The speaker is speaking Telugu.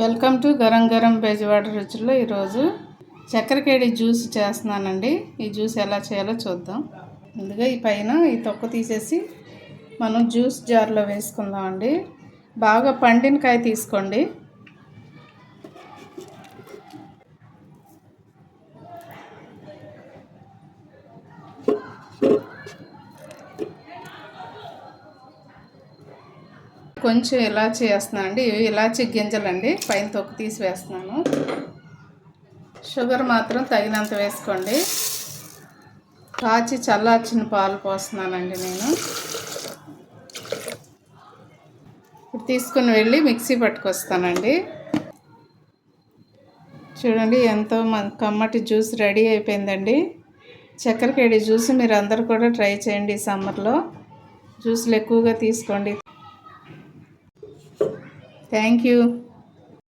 వెల్కమ్ టు గరం గరం బెజవాడ రుచుల్లో ఈరోజు చక్కెరకేళి జ్యూస్ చేస్తున్నానండి. ఈ జ్యూస్ ఎలా చేయాలో చూద్దాం. ముందుగా ఈ పైన ఈ తొక్క తీసేసి మనం జ్యూస్ జార్లో వేసుకుందామండి. బాగా పండిన కాయ తీసుకోండి. కొంచెం ఇలాచీ వేస్తున్నాను అండి. ఇవి ఇలాచీ గింజలండి, పైన తొక్కు తీసి వేస్తున్నాను. షుగర్ మాత్రం తగినంత వేసుకోండి. కాచి చల్లార్చిన పాలు పోస్తున్నానండి నేను. ఇప్పుడు తీసుకుని వెళ్ళి మిక్సీ పట్టుకొస్తానండి. చూడండి, ఎంతో కమ్మటి జ్యూస్ రెడీ అయిపోయిందండి. చక్కెరకేళి జ్యూస్ మీరు అందరూ కూడా ట్రై చేయండి. సమ్మర్లో జ్యూస్లు ఎక్కువగా తీసుకోండి. Thank you.